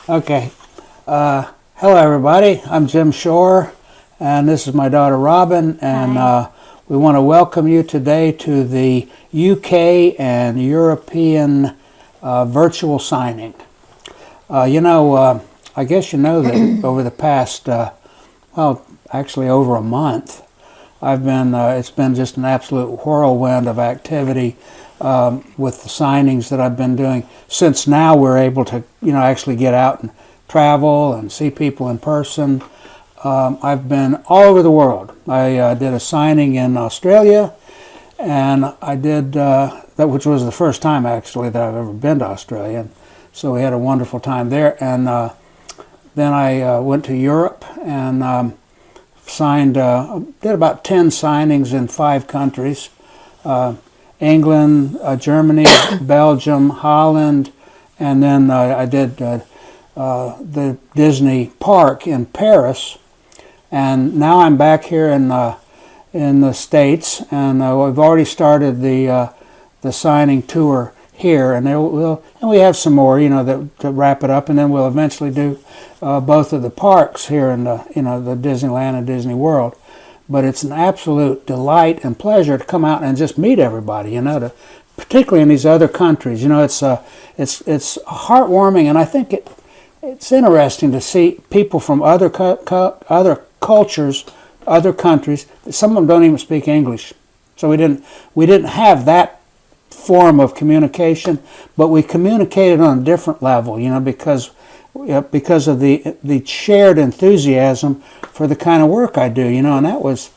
Okay. Hello, everybody. I'm Jim Shore, and this is my daughter Robin, and we want to welcome you today to the UK and European virtual signing. I guess you know that over the past, actually over a month, it's been just an absolute whirlwind of activity with the signings that I've been doing. Since now we're able to, actually get out and travel and see people in person. I've been all over the world. I did a signing in Australia, and I did that, which was the first time actually that I've ever been to Australia. So we had a wonderful time there, and then I went to Europe and did about 10 signings in 5 countries. England, Germany, Belgium, Holland, and then I did the Disney park in Paris. And now I'm back here in the States, and we've already started the signing tour here, and we have some more, to wrap it up, and then we'll eventually do both of the parks here in the Disneyland and Disney World. But it's an absolute delight and pleasure to come out and just meet everybody, particularly in these other countries. It's heartwarming, and I think it's interesting to see people from other cultures, other countries. Some of them don't even speak English, so we didn't have that form of communication, but we communicated on a different level, because of the shared enthusiasm for the kind of work I do, and that was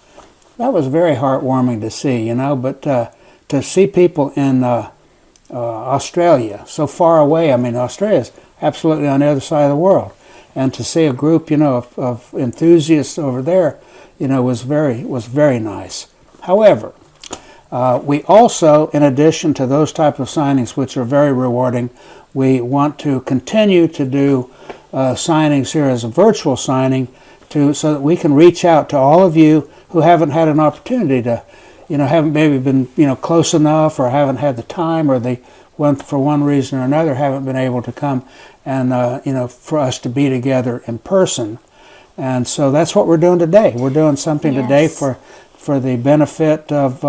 very heartwarming to see, but to see people in Australia, so far away. I mean, Australia's absolutely on the other side of the world, and to see a group, of enthusiasts over there, was very nice. However, we also, in addition to those type of signings, which are very rewarding, we want to continue to do signings here as a virtual signing, so that we can reach out to all of you who haven't had an opportunity to, haven't maybe been, close enough, or haven't had the time, or for one reason or another haven't been able to come and, for us to be together in person. And so that's what we're doing today. We're doing something today for the benefit of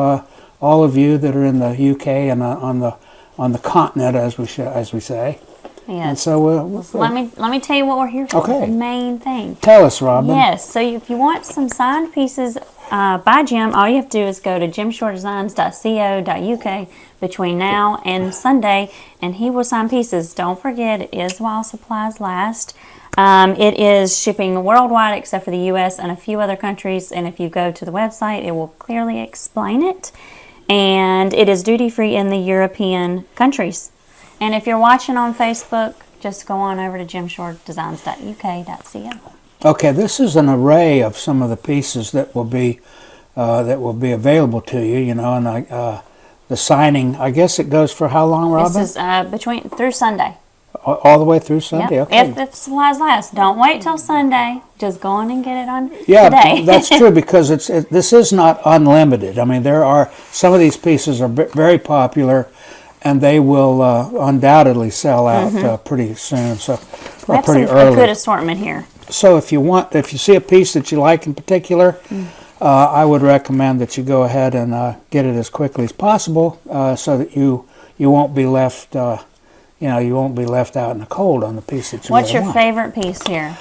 all of you that are in the UK and on the continent, as we say. Yes. And so let me tell you what we're here for. Okay. The main thing. Tell us, Robin. Yes. So if you want some signed pieces by Jim, all you have to do is go to jimshoredesigns.co.uk between now and Sunday, and he will sign pieces. Don't forget, it is while supplies last. It is shipping worldwide except for the U.S. and a few other countries, and if you go to the website, it will clearly explain it. And it is duty-free in the European countries. And if you're watching on Facebook, just go on over to jimshoredesigns.uk.co. Okay, this is an array of some of the pieces that will be available to you. And the signing, I guess it goes for how long, Robin? This is through Sunday. All the way through Sunday. Yep. Okay. If supplies last, don't wait till Sunday. Just go on and get it on today. Yeah, that's true, because this is not unlimited. I mean, some of these pieces are very popular, and they will undoubtedly sell out pretty soon. So, we have pretty a early. good assortment here. So if you see a piece that you like in particular, I would recommend that you go ahead and get it as quickly as possible, so that you won't be left. You won't be left out in the cold on the piece that you What's really your favorite piece here?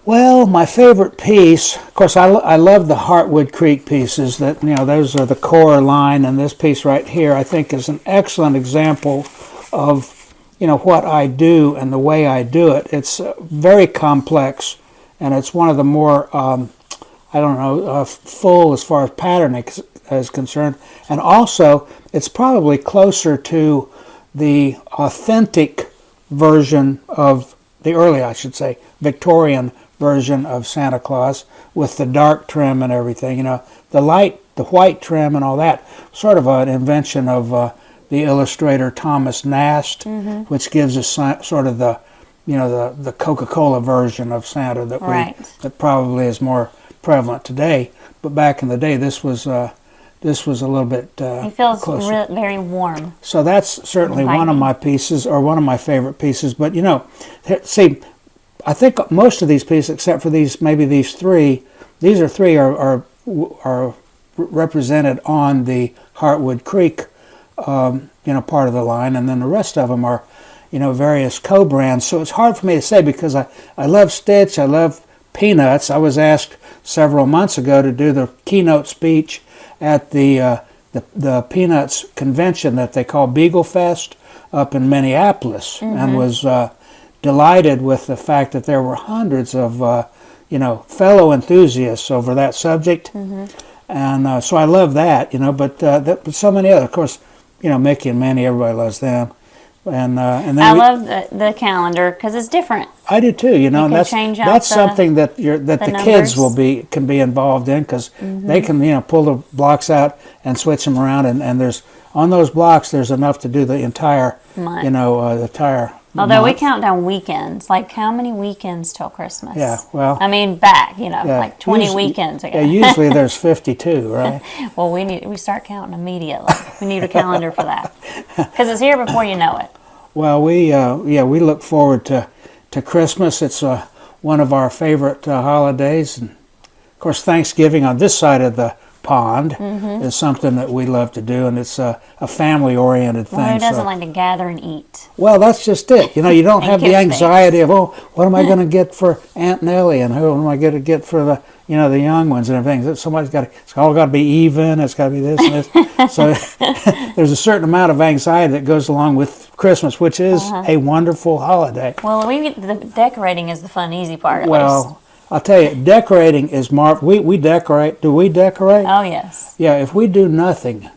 Well, my favorite piece, of course, I love the Heartwood Creek pieces. That those are the core line, and this piece right here, I think, is an excellent example of what I do and the way I do it. It's very complex, and it's one of the more full as far as pattern is concerned, and also it's probably closer to the authentic version of the early, I should say, Victorian version of Santa Claus, with the dark trim and everything. The white trim and all that, sort of an invention of the illustrator Thomas Nast, which gives us sort of the Coca-Cola version of Santa that probably is more prevalent today. But back in the day, this was this was a little bit It feels closer. very warm. So that's certainly one of Inviting. my pieces, or one of my favorite pieces. But see, I think most of these pieces, except for maybe these three, are represented on the Heartwood Creek, part of the line, and then the rest of them are, various co-brands. So it's hard for me to say because I love Stitch, I love Peanuts. I was asked several months ago to do the keynote speech at the Peanuts convention that they call Beagle Fest up in Minneapolis, and was delighted with the fact that there were hundreds of fellow enthusiasts over that subject, and so I love that. But so many other, of course, Mickey and Minnie, everybody loves them, and then I love the calendar because it's different. I do too, and can that's change out that's the- something that the kids numbers. can be involved in because they can pull the blocks out and switch them around, and there's on those blocks there's enough to do the entire Month. the entire Although we month. count down weekends, like how many weekends till Christmas? Yeah, well, I mean, back, yeah, like 20 usually- weekends ago. Yeah, usually there's 52, right? Well, we start counting immediately. We need a calendar for that because it's here before you know it. Well, we look forward to Christmas. It's one of our favorite holidays, and of course Thanksgiving on this side of the pond is something that we love to do, and it's a family-oriented thing. Well, who doesn't so- like to gather and eat? Well, that's just it. You don't have the give thanks. anxiety of, what am I going to get for Aunt Nellie, and who am I going to get for the young ones and everything. Somebody's got it's all got to be even. It's got to be this and this. So there's a certain amount of anxiety that goes along with Christmas, which is a wonderful holiday. Well, the decorating is the fun, easy part. At least. Well, I'll tell you, decorating is we decorate. Do we decorate? Oh yes. Yeah, if we do nothing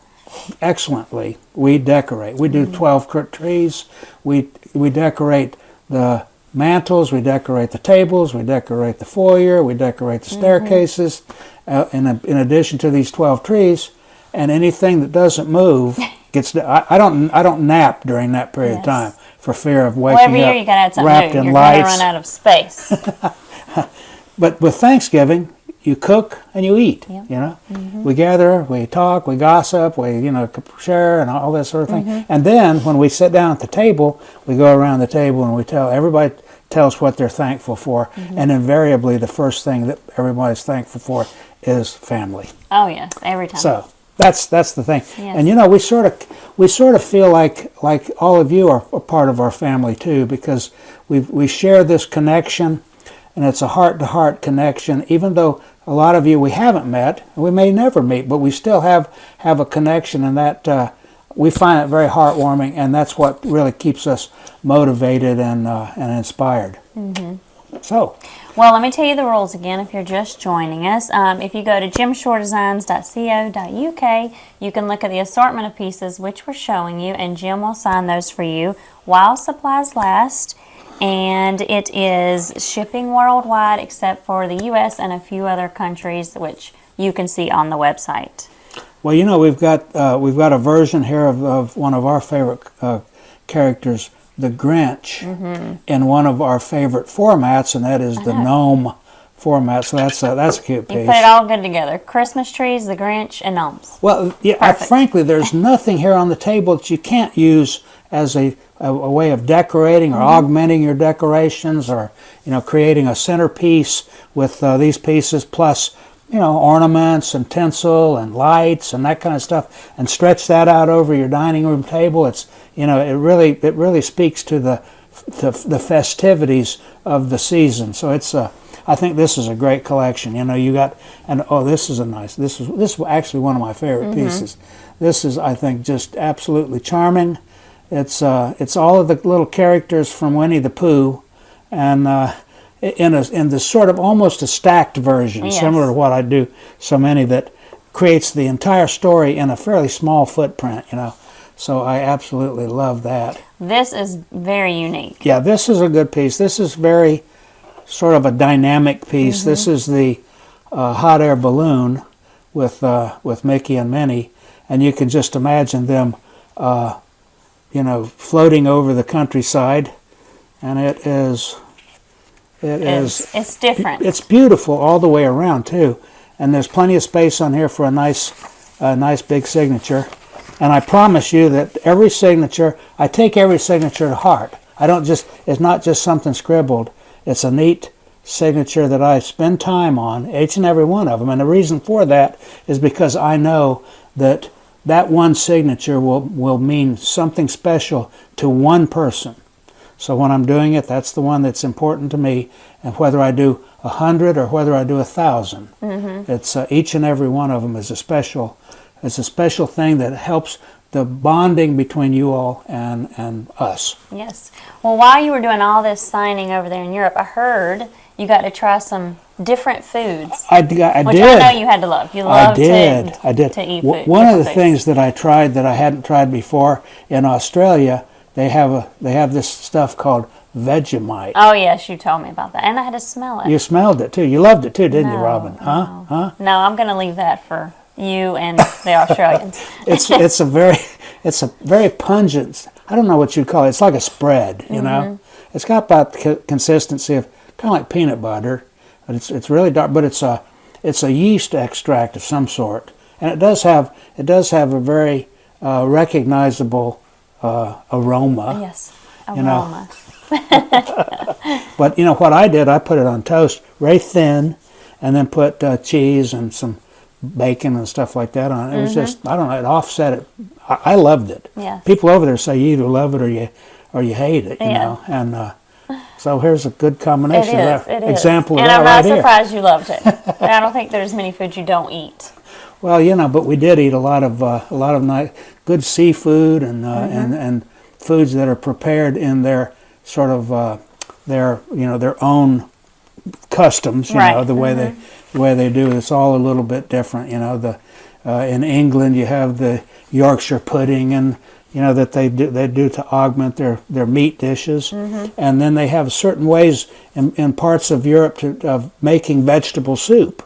excellently, we decorate. We do 12 trees. We decorate the mantles. We decorate the tables. We decorate the foyer. We decorate the staircases. In addition to these 12 trees, and anything that doesn't move gets. I don't nap during that period of time for fear of waking Well, every up year you gotta add something wrapped new. in You're gonna lights. run out of space. But with Thanksgiving, you cook and you eat. Yeah. We gather, we talk, we gossip, we share and all that sort of thing. And then when we sit down at the table, we go around the table and everybody tells what they're thankful for. And invariably, the first thing that everybody's thankful for is family. Oh yes, every time. So that's the thing. Yes. And we sort of feel like all of you are a part of our family too, because we share this connection. And it's a heart-to-heart connection, even though a lot of you we haven't met, and we may never meet, but we still have a connection, and that we find it very heartwarming, and that's what really keeps us motivated and inspired. So, Well, let me tell you the rules again if you're just joining us. If you go to jimshordesigns.co.uk, you can look at the assortment of pieces which we're showing you, and Jim will sign those for you while supplies last. And it is shipping worldwide except for the U.S. and a few other countries, which you can see on the website. well, we've got a version here of one of our favorite characters, the Grinch, in one of our favorite formats, and that is the gnome format. So that's a cute You piece. put it all good together. Christmas trees, the Grinch, and gnomes. Well, yeah. Perfect. Frankly, there's nothing here on the table that you can't use as a way of decorating or augmenting your decorations, or creating a centerpiece with these pieces, plus ornaments and tinsel and lights and that kind of stuff, and stretch that out over your dining room table. It's it really speaks to the festivities of the season. So it's I think this is a great collection. You got, and this is this is actually one of my favorite pieces. This is, I think, just absolutely charming. It's all of the little characters from Winnie the Pooh, and in this sort of almost a stacked version, Yes. similar to what I do so many, that creates the entire story in a fairly small footprint. So I absolutely love that. This is very unique. Yeah, this is a good piece. This is very sort of a dynamic piece. This is the hot air balloon with Mickey and Minnie, and you can just imagine them, floating over the countryside, and it's different. It's beautiful all the way around too, and there's plenty of space on here for a nice a nice big signature. And I promise you that every signature, I take every signature to heart. I don't just, it's not just something scribbled. It's a neat signature that I spend time on, each and every one of them. And the reason for that is because I know that that one signature will mean something special to one person. So when I'm doing it, that's the one that's important to me. And whether I do 100 or whether I do 1,000, it's each and every one of them is a special. It's a special thing that helps the bonding between you all and us. Yes. Well, while you were doing all this signing over there in Europe, I heard you got to try some different foods. I Which did. I know you had to love. You love I did. to eat food. One of the different things that I tried that I hadn't tried before in Australia, they have this stuff called Vegemite. Oh, yes, you told me about that. And I had to smell it. You smelled it too. You loved it too, didn't you, No, Robin? Huh? no. Huh? No, I'm going to leave that for you and the Australians. It's a very pungent. I don't know what you'd call it. It's like a spread, you know. It's got about the consistency of kind of like peanut butter, but it's really dark. But it's a yeast extract of some sort, and it does have a very recognizable aroma. Yes, You know. aroma. But you know what I did? I put it on toast, very thin, and then put cheese and some bacon and stuff like that on it. It was just, I don't know, it offset it. I loved it. Yes. People over there say you either love it or you hate it, you Yeah. know. And so here's a good combination It of is. that. It is. Example and of that I'm right not here. surprised you loved it. I don't think there's many foods you don't eat. Well, you know, but we did eat a lot of nice, good seafood and foods that are prepared in their sort of their own customs. You Right. know, the way they do. It's all a little bit different. You know, in England you have the Yorkshire pudding and you know that they do to augment their meat dishes, and then they have certain ways in parts of Europe of making vegetable soup.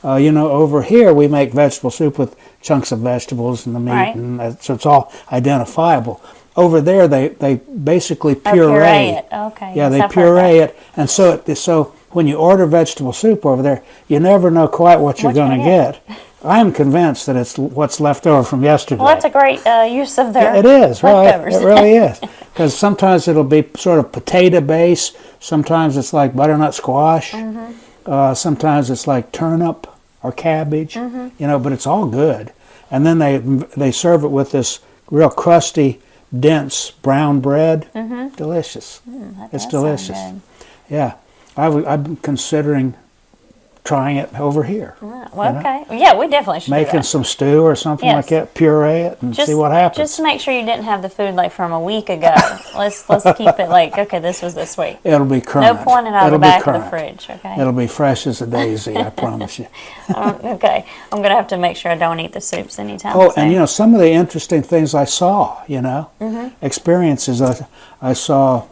You know, over here we make vegetable soup with chunks of vegetables and the meat, Right. and so it's all identifiable. Over there, they basically Or puree. it. Okay. Yeah, yes, they I've heard puree that. it, and so when you order vegetable soup over there, you never know quite what you're What you're going to gonna get. I am convinced that it's what's left over from yesterday. Well, that's a great use of their It is, right? leftovers. It really is. Because sometimes it'll be sort of potato base. Sometimes it's like butternut squash. Sometimes it's like turnip or cabbage. You know, but it's all good. And then they serve it with this real crusty, dense brown bread. Delicious. That It's does sound delicious. good. Yeah, I've been considering trying it over here. Well, okay. Yeah, we definitely should do Making that. some stew or something Yes. like that, puree it and see what happens. Just make sure you didn't have the food like from a week ago. let's keep it like, okay, this was this week. It'll be No current. pouring it out of It'll the be back of the current. fridge, okay? It'll be fresh as a daisy, I promise you. Okay. I'm going to have to make sure I don't eat the soups anytime Oh, soon. and you know, some of the interesting things I saw, you know, experiences. I saw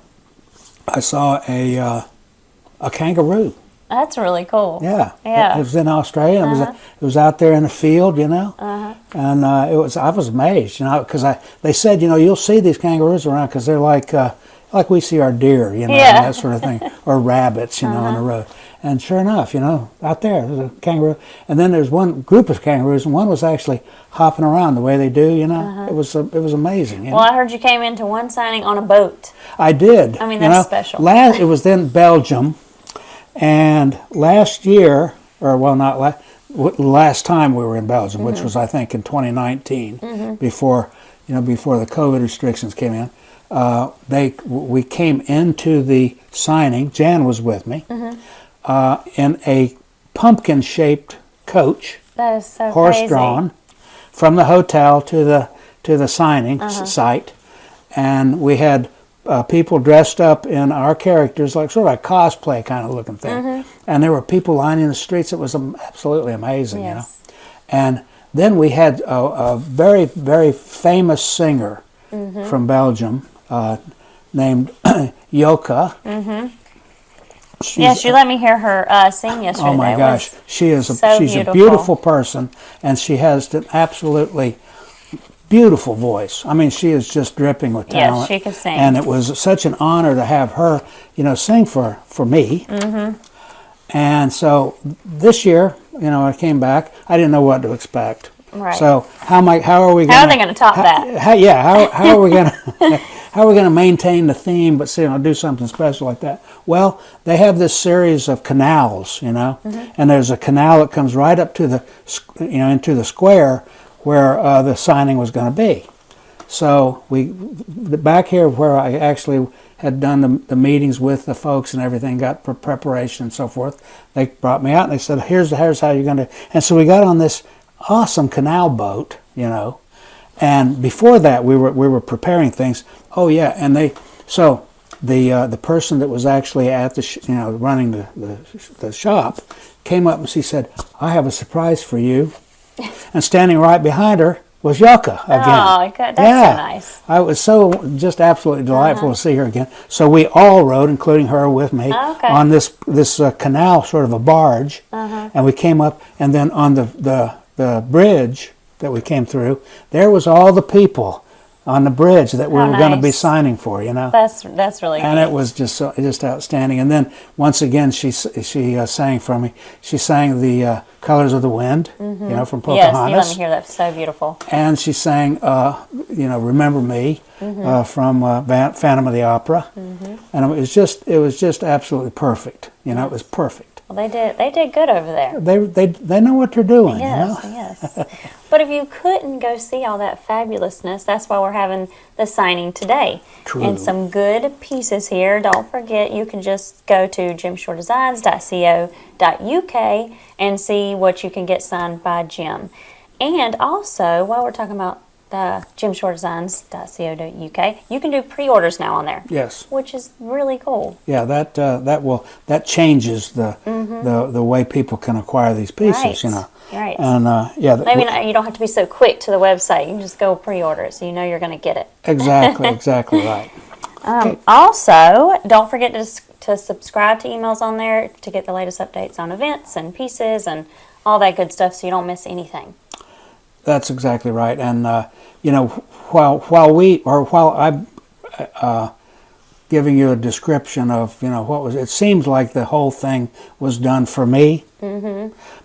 a kangaroo. That's really cool. Yeah, Yeah. It was in Australia. It was out there in the field, you know, and I was amazed, you know, because they said, you know, you'll see these kangaroos around because they're like we see our deer, you know, Yeah. and that sort of thing, or rabbits, you know, on the road. And sure enough, you know, out there's a kangaroo, and then there's one group of kangaroos, and one was actually hopping around the way they do, you know. It was amazing. You know? Well, I heard you came into one signing on a boat. I did. I mean, you that's know. special. It was in Belgium, and last year, or well, not last time we were in Belgium, which was I think in 2019, before the COVID restrictions came in. We came into the signing. Jan was with me in a pumpkin-shaped coach, That is so horse-drawn, from the hotel to the signing site, and we had people dressed up in our characters, like sort of like cosplay kind of looking thing. And there were people lining the streets. It was absolutely amazing, you know. Yes. And then we had a very, very famous singer from Belgium named Yoka. Yes, you let me hear her sing yesterday. Oh my It gosh, was she's so a beautiful. beautiful person, and she has an absolutely beautiful voice. I mean, she is just dripping with Yes, talent. she could sing. And it was such an honor to have her, you know, sing for me. And so this year, you know, I came back. I didn't know what to expect. Right. So how are we? How are they going to top that? How are we going to? How are we going to maintain the theme, but do something special like that? Well, they have this series of canals, and there's a canal that comes right up to into the square where the signing was going to be. So back here where I actually had done the meetings with the folks and everything, got preparation and so forth. They brought me out and they said, "Here's how you're going to." And so we got on this awesome canal boat, And before that, we were preparing things. Oh yeah, and the person that was actually at the running the shop came up and she said, "I have a surprise for you," and standing right behind her was Yoko again. Oh, good. That's so nice. I was so just absolutely delightful to see her again. So we all rode, including her with me, on this canal, sort of a barge, and we came up, and then on the bridge that we came through, there was all the people on the bridge that we were going to be signing for, That's really and neat. it was just outstanding. And then once again, she sang for me. She sang the Colors of the Wind, from Pocahontas. Yes, you let me hear that. So beautiful. And she sang, Remember Me from Phantom of the Opera, and it was just absolutely perfect. It was perfect. Well, they did good over there. They know what they're doing. Yes, yes. But if you couldn't go see all that fabulousness, that's why we're having the signing today. True. And some good pieces here. Don't forget, you can just go to jimshoredesigns.co.uk and see what you can get signed by Jim. And also, while we're talking about the jimshoredesigns.co.uk, you can do pre-orders now on there. Yes. Which is really cool. Yeah, that changes the way people can acquire these pieces, Right. And Maybe you don't have to be so quick to the website. You can just go pre-order it, so you know you're going to get it. Exactly right. Okay. Also, don't forget to subscribe to emails on there to get the latest updates on events and pieces and all that good stuff, so you don't miss anything. That's exactly right. And while I'm giving you a description of what was, it seems like the whole thing was done for me.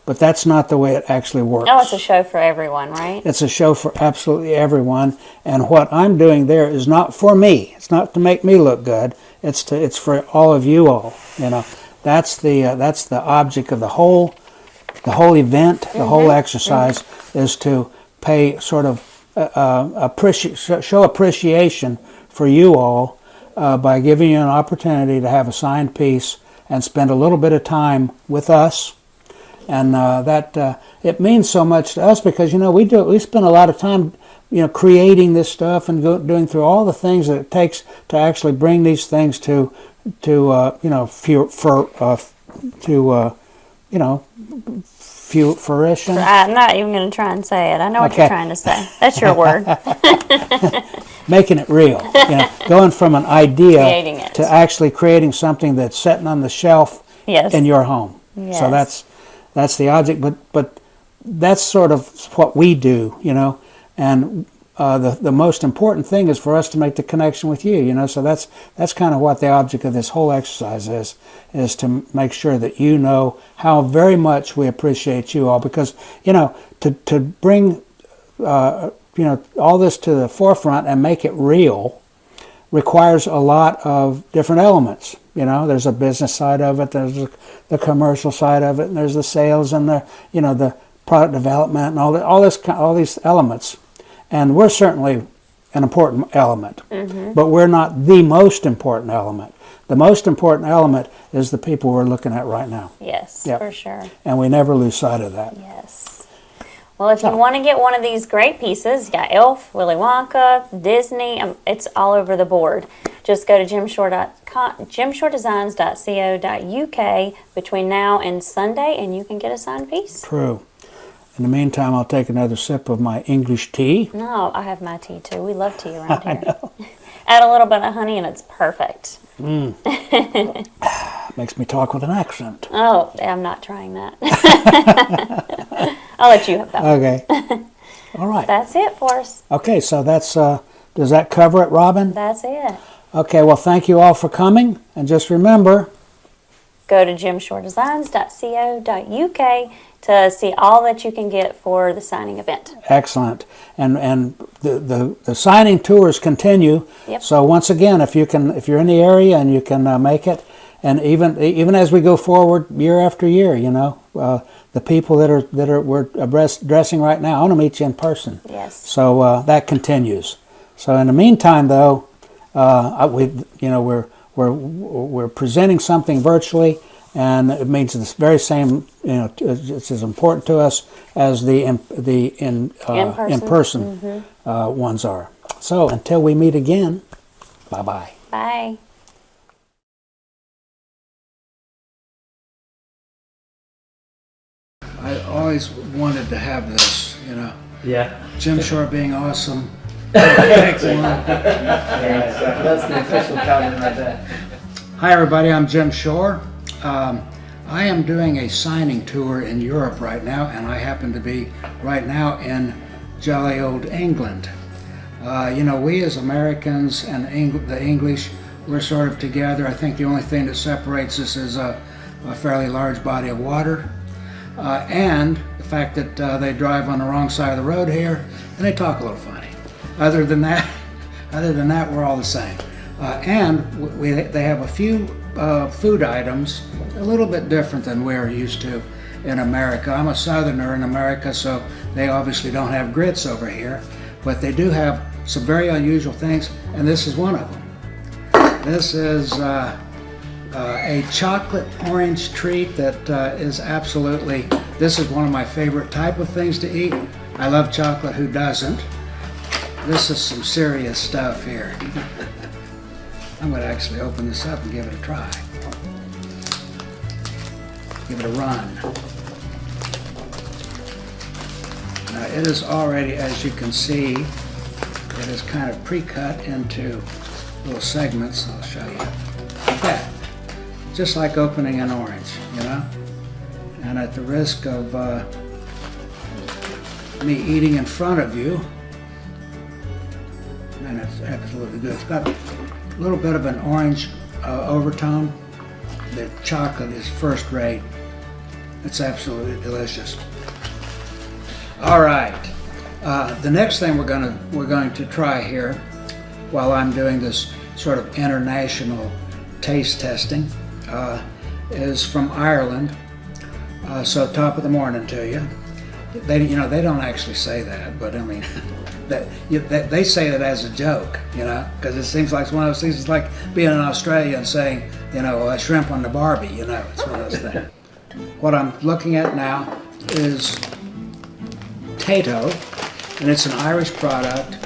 But that's not the way it actually works. Oh, it's a show for everyone, right? It's a show for absolutely everyone, and what I'm doing there is not for me. It's not to make me look good. It's for all of you all. That's the object of the whole event, the whole exercise is to pay sort of show appreciation for you all by giving you an opportunity to have a signed piece and spend a little bit of time with us. And that it means so much to us because we spend a lot of time creating this stuff and doing through all the things that it takes to actually bring these things to fruition. I'm not even going to try and say it. I know what you're trying to say. That's your word. Making it real, going from an idea Creating it. to actually creating something that's sitting on the shelf in your home. Yes. So that's the object, but that's sort of what we do, and the most important thing is for us to make the connection with you, so that's kind of what the object of this whole exercise is to make sure that you know how very much we appreciate you all, because to bring all this to the forefront and make it real requires a lot of different elements. There's a business side of it, there's the commercial side of it, and there's the sales and the product development and all these elements. And we're certainly an important element, but we're not the most important element. The most important element is the people we're looking at right now. Yes, Yep. for sure. And we never lose sight of that. Yes. Well, if you want to get one of these great pieces, you got Elf, Willy Wonka, Disney, it's all over the board. Just go to jimshoredesigns.co.uk between now and Sunday, and you can get a signed piece. True. In the meantime, I'll take another sip of my English tea. No, I have my tea too. We love tea around here. Add a little bit of honey and it's perfect. Makes me talk with an accent. Oh, I'm not trying that. I'll let you have that. Okay. All right. That's it for us. Okay, so that's does that cover it, Robin? That's it. Okay, well, thank you all for coming, and just remember, go to jimshoredesigns.co.uk to see all that you can get for the signing event. Excellent. And the signing tours continue. Yep. So once again, if you're in the area and you can make it, and even as we go forward year after year, the people we're addressing right now, I want to meet you in person. Yes. So that continues. So in the meantime, though, we're presenting something virtually, and it means the very same. It's as important to us as the in-person ones are. So until we meet again, bye-bye. Bye. I always wanted to have this, Yeah. Jim Shore being awesome. Take one. That's the official countdown right there. Hi everybody, I'm Jim Shore. I am doing a signing tour in Europe right now, and I happen to be right now in jolly old England. We as Americans and the English, we're sort of together. I think the only thing that separates us is a fairly large body of water. And the fact that they drive on the wrong side of the road here, and they talk a little funny. Other than that, we're all the same. And they have a few food items a little bit different than we're used to in America. I'm a Southerner in America, so they obviously don't have grits over here, but they do have some very unusual things, and this is one of them. This is a chocolate orange treat that is absolutely, this is one of my favorite type of things to eat. I love chocolate, who doesn't? This is some serious stuff here. I'm going to actually open this up and give it a try. Give it a run. Now it is already, as you can see, it is kind of pre-cut into little segments. I'll show you. Like that. Just like opening an orange, And at the risk of me eating in front of you, and it's absolutely good. It's got a little bit of an orange overtone. The chocolate is first rate. It's absolutely delicious. All right, the next thing we're going to try here, while I'm doing this sort of international taste testing, is from Ireland. So top of the morning to you. They don't actually say that, but I mean, they say it as a joke, because it seems like it's one of those things. It's like being in Australia and saying, shrimp on the Barbie. It's one of those things. What I'm looking at now is Tayto, and it's an Irish product,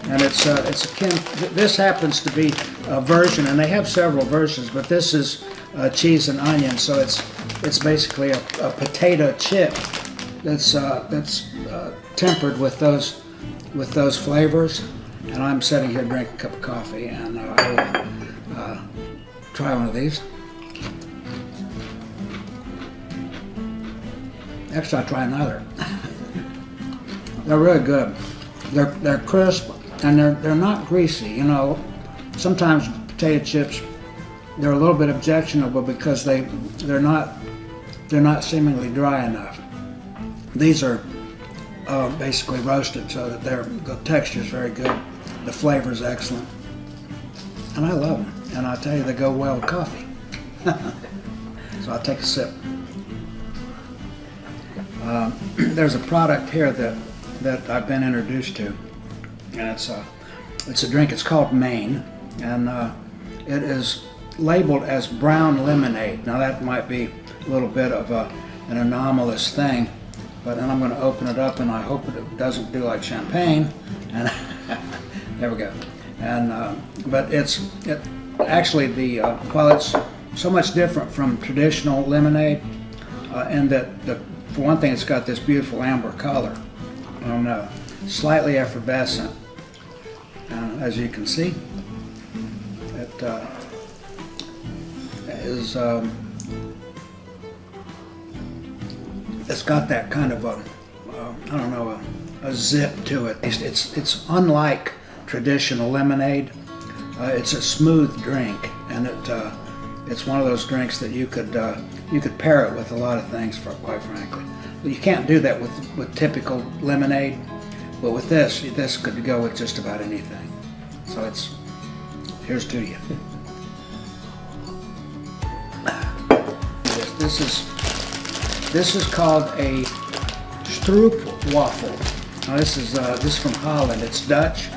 and it's akin. This happens to be a version, and they have several versions, but this is cheese and onion, so it's basically a potato chip that's tempered with those flavors. And I'm sitting here drinking a cup of coffee, and I will try one of these. Actually, I'll try another. They're really good. They're crisp, and they're not greasy. Sometimes potato chips, they're a little bit objectionable because they're not seemingly dry enough. These are basically roasted, so that the texture is very good. The flavor is excellent, and I love them. And I'll tell you, they go well with coffee. So I'll take a sip. There's a product here that I've been introduced to, and it's a drink. It's called Maine, and it is labeled as brown lemonade. Now that might be a little bit of an anomalous thing, but then I'm going to open it up, and I hope it doesn't do like champagne. And there we go. And but actually while it's so much different from traditional lemonade, and that for one thing, it's got this beautiful amber color, and slightly effervescent. As you can see, it is. It's got that kind of a zip to it. It's unlike traditional lemonade. It's a smooth drink, and It's one of those drinks that you could pair it with a lot of things, for quite frankly. But you can't do that with typical lemonade. But with this could go with just about anything. So here's to you. This is called a stroopwafel. Now this is from Holland. It's Dutch.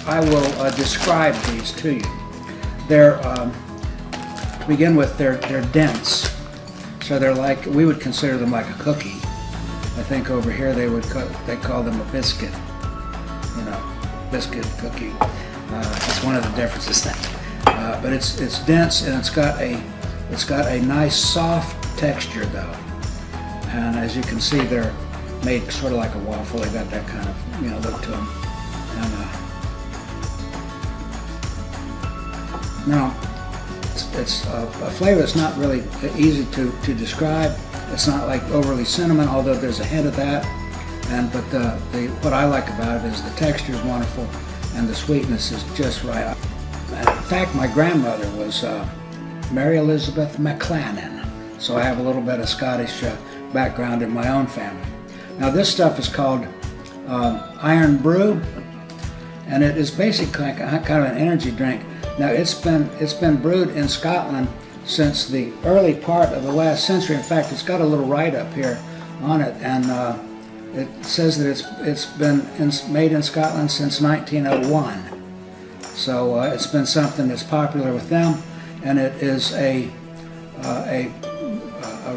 I will describe these to you. They're to begin with, they're dense. So they're like, we would consider them like a cookie. I think over here they call them a biscuit. You know, biscuit cookie. It's one of the differences. But it's dense, and it's got a nice soft texture though. And as you can see, they're made sort of like a waffle. They got that kind of look to them. And now it's a flavor that's not really easy to describe. It's not like overly cinnamon, although there's a hint of that. But what I like about it is the texture is wonderful, and the sweetness is just right. In fact, my grandmother was Mary Elizabeth McLannan, so I have a little bit of Scottish background in my own family. Now this stuff is called Iron Brew, and it is basically kind of an energy drink. Now it's been brewed in Scotland since the early part of the last century. In fact, it's got a little write-up here on it, and it says that it's been made in Scotland since 1901. So it's been something that's popular with them, and it is a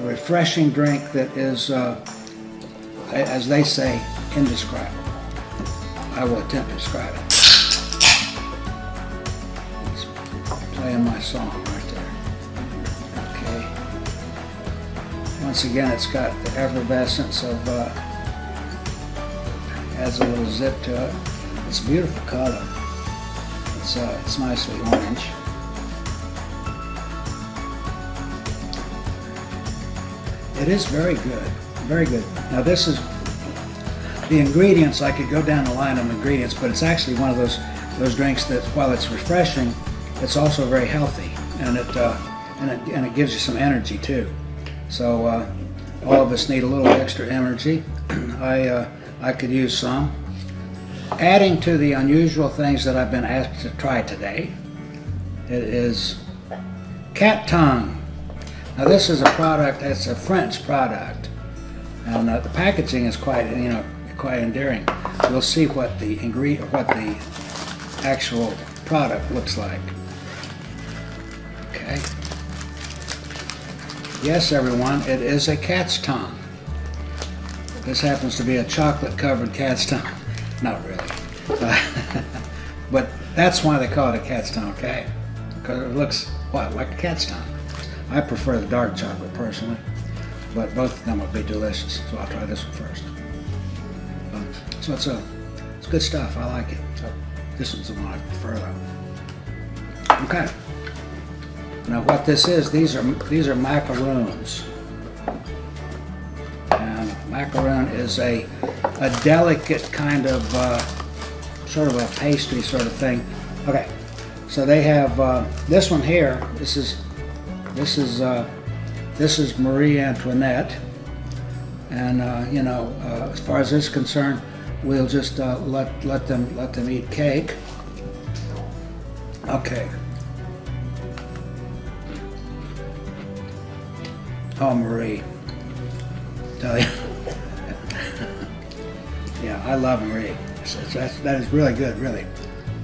refreshing drink that is, as they say, indescribable. I will attempt to describe it. It's playing my song right there. Okay. Once again, it's got the effervescence of, adds a little zip to it. It's a beautiful color. It's nicely orange. It is very good, very good. Now this is the ingredients. I could go down the line of ingredients, but it's actually one of those drinks that, while it's refreshing, it's also very healthy, and it gives you some energy too. So all of us need a little extra energy. I could use some. Adding to the unusual things that I've been asked to try today, it is cat tongue. Now this is a product, it's a French product, and the packaging is quite endearing. We'll see what the actual product looks like. Okay. Yes, everyone, it is a cat's tongue. This happens to be a chocolate-covered cat's tongue. Not really. But that's why they call it a cat's tongue, okay? Because it looks, like a cat's tongue. I prefer the dark chocolate, personally. But both of them would be delicious, so I'll try this one first. So it's good stuff. I like it. So this one's the one I prefer, though. Okay. Now what this is, these are macaroons. And macaroon is a delicate kind of sort of a pastry sort of thing. Okay, so they have this one here. This is Marie Antoinette, and as far as this is concerned, we'll just let them eat cake. Okay. Oh, Marie, tell you. Yeah, I love Marie. That is really good, really.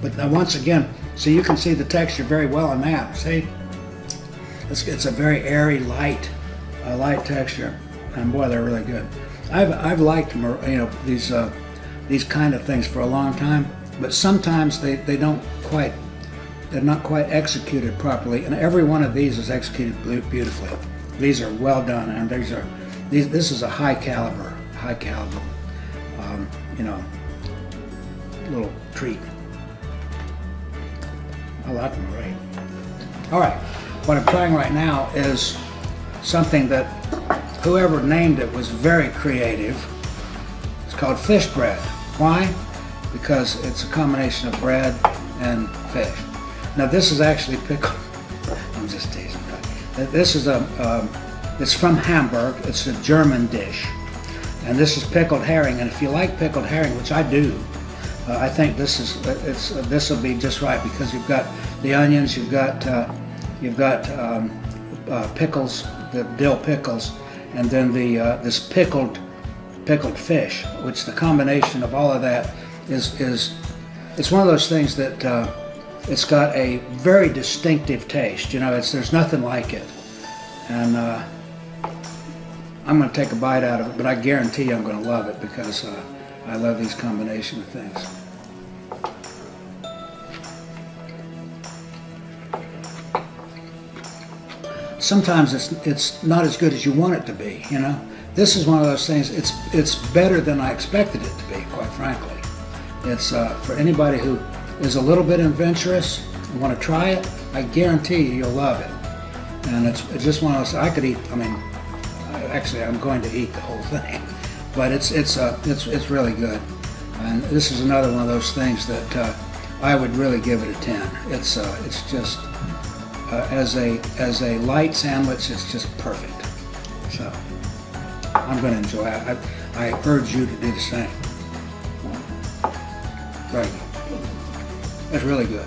But once again, see, you can see the texture very well in that. See, it's a very airy, light texture, and boy, they're really good. I've liked these kind of things for a long time, but sometimes they're not quite executed properly, and every one of these is executed beautifully. These are well done, and this is a high caliber, little treat. I like them great. All right, what I'm trying right now is something that whoever named it was very creative. It's called fish bread. Why? Because it's a combination of bread and fish. Now this is actually pickled. I'm just teasing that. This is it's from Hamburg. It's a German dish, and this is pickled herring. And if you like pickled herring, which I do, I think this will be just right because you've got the onions, you've got pickles, the dill pickles, and then this pickled fish, which the combination of all of that is it's one of those things that it's got a very distinctive taste. You know, there's nothing like it, and I'm going to take a bite out of it, but I guarantee I'm going to love it because I love these combination of things. Sometimes it's not as good as you want it to be, you know. This is one of those things, it's better than I expected it to be, quite frankly. It's for anybody who is a little bit adventurous and want to try it, I guarantee you'll love it. And it's just one of those, I could eat, I mean, actually I'm going to eat the whole thing, but it's really good. And this is another one of those things that I would really give it a 10. It's just, as a light sandwich, it's just perfect. So I'm going to enjoy it. I urge you to do the same. Very good. That's really good.